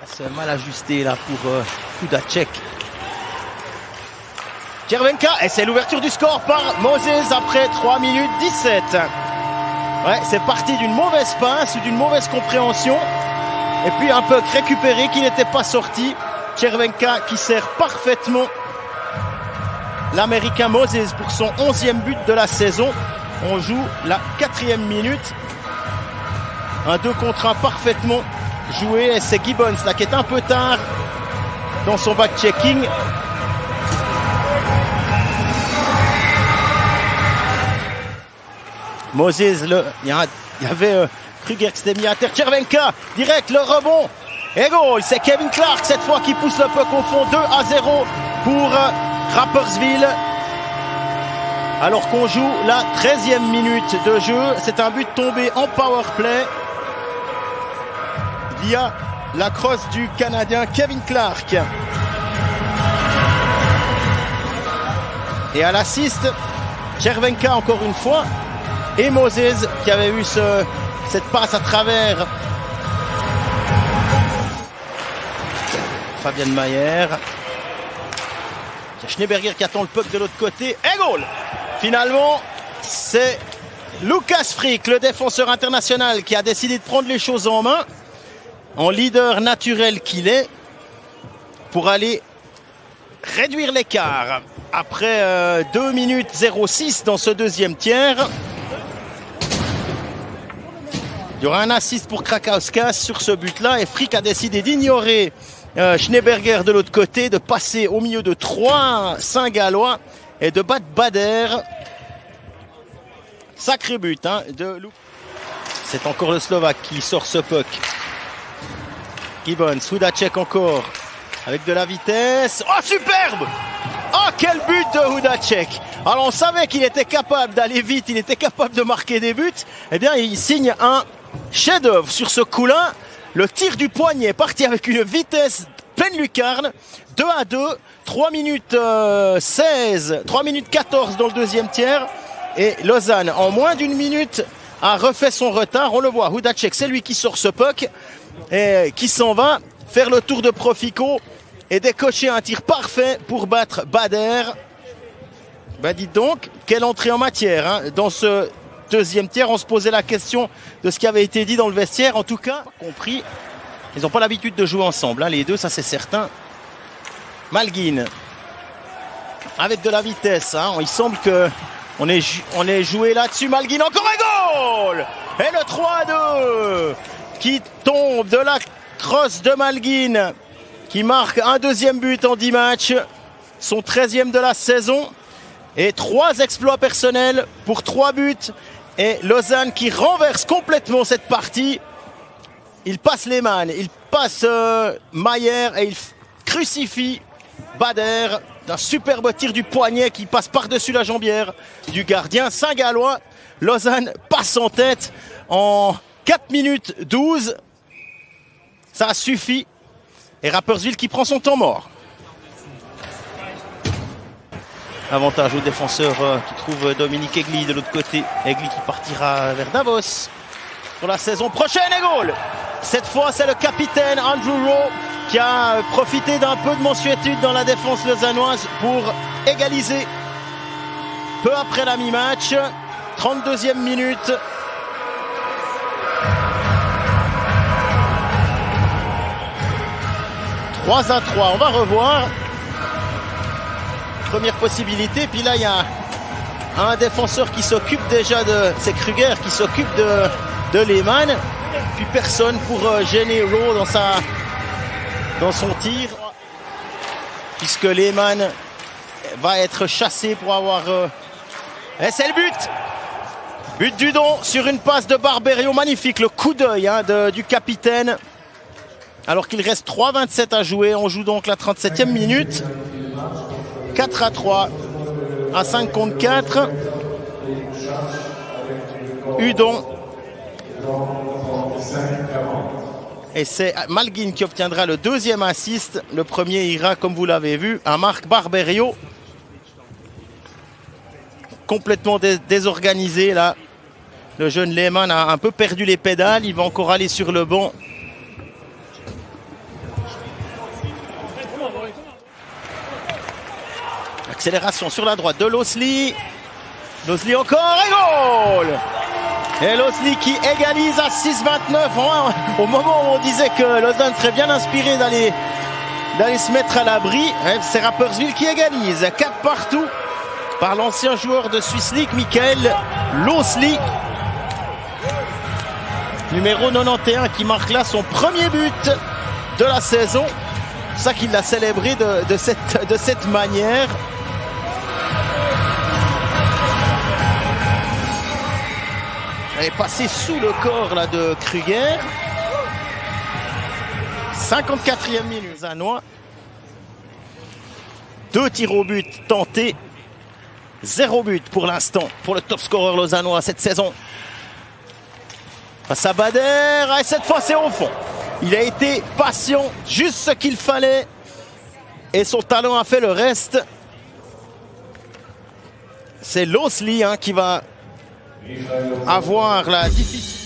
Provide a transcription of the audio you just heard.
C'est mal ajusté là pour Hudacek. Červenka, et c'est l'ouverture du score par Moses après 3 minutes 17. Ouais, c'est parti d'une mauvaise passe ou d'une mauvaise compréhension. Et puis un puck récupéré qui n'était pas sorti. Červenka qui sert parfaitement l'Américain Moses pour son 11e but de la saison. On joue la 4e minute. Un 2 contre 1 parfaitement joué. Et c'est Gibbons là qui est un peu tard dans son back-checking. Moses, il y avait Kruger qui s'était mis à terre. Červenka, direct le rebond. Et goal, c'est Kevin Clark cette fois qui pousse le puck au fond. 2-0 pour Rapperswil. Alors qu'on joue la 13e minute de jeu. C'est un but tombé en power play via la crosse du Canadien Kevin Clark. Et à l'assist, Červenka encore une fois. Et Moses qui avait eu cette passe à travers Fabian Mayer. Schneeberger qui attend le puck de l'autre côté. Et goal! Finalement, c'est Lucas Frick, le défenseur international, qui a décidé de prendre les choses en main, en leader naturel qu'il est, pour aller réduire l'écart. Après 2 minutes 06 dans ce deuxième tiers. Il y aura un assist pour Krakauskas sur ce but-là et Frick a décidé d'ignorer Schneeberger de l'autre côté, de passer au milieu de 3 Saint-Gallois et de battre Bader. Sacré but de Luke. C'est encore le Slovaque qui sort ce puck. Gibbons, Hudacek encore avec de la vitesse. Oh, superbe! Oh, quel but de Hudacek! Alors on savait qu'il était capable d'aller vite, il était capable de marquer des buts. Eh bien, il signe un chef-d'œuvre sur ce coup-là. Le tir du poignet parti avec une vitesse pleine lucarne. 2-2, 3 minutes 16, 3 minutes 14 dans le deuxième tiers. Et Lausanne, en moins d'une minute, a refait son retard. On le voit, Hudacek, c'est lui qui sort ce puck et qui s'en va faire le tour de Profico et décocher un tir parfait pour battre Bader. Ben dites donc, quelle entrée en matière dans ce deuxième tiers. On se posait la question de ce qui avait été dit dans le vestiaire. En tout cas, compris, ils n'ont pas l'habitude de jouer ensemble, les deux, ça c'est certain. Malguin, avec de la vitesse, il semble que on est joué là-dessus. Malguin, encore un goal! Et le 3-2 qui tombe de la crosse de Malguin, qui marque un deuxième but en 10 matchs, son 13e de la saison. Et 3 exploits personnels pour 3 buts. Et Lausanne qui renverse complètement cette partie. Il passe Lehmann, il passe Mayer et il crucifie Bader d'un superbe tir du poignet qui passe par-dessus la jambière du gardien Saint-Gallois. Lausanne passe en tête en 4 minutes 12. Ça suffit. Et Rapperswil qui prend son temps mort. Avantage au défenseur qui trouve Dominique Egli de l'autre côté. Egli qui partira vers Davos pour la saison prochaine. Et goal! Cette fois, c'est le capitaine Andrew Rowe qui a profité d'un peu de mansuétude dans la défense lausannoise pour égaliser peu après la mi-match. 32e minute. « 3-3 ». On va revoir. Première possibilité, puis là il y a un défenseur qui s'occupe déjà de... C'est Kruger qui s'occupe de Lehmann. Puis personne pour gêner Rowe dans son tir. Puisque Lehmann va être chassé pour avoir... Et c'est le but! But du don sur une passe de Barberio. Magnifique, le coup d'œil du capitaine. Alors qu'il reste 3,27 à jouer. On joue donc la 37e minute. 4-3 à 5 contre 4. Udon. Et c'est Malguin qui obtiendra le deuxième assist. Le premier ira, comme vous l'avez vu, à Marc Barberio. Complètement désorganisé là. Le jeune Lehmann a un peu perdu les pédales. Il va encore aller sur le banc. Accélération sur la droite de Losli. Losli encore et goal! Et Losli qui égalise à 6-29 au moment où on disait que Lausanne serait bien inspiré d'aller se mettre à l'abri. C'est Rapperswil qui égalise 4-4 par l'ancien joueur de Swiss League, Michael Losli. Numéro 91 qui marque là son premier but de la saison. C'est pour ça qu'il l'a célébré de cette manière. Elle est passée sous le corps là, de Kruger. 54e minute. Lausannois. 2 tirs au but tentés. 0 but pour l'instant pour le top scorer lausannois cette saison. Face à Bader. Et cette fois c'est au fond. Il a été patient, juste ce qu'il fallait. Et son talent a fait le reste. C'est Losli qui va avoir la difficulté.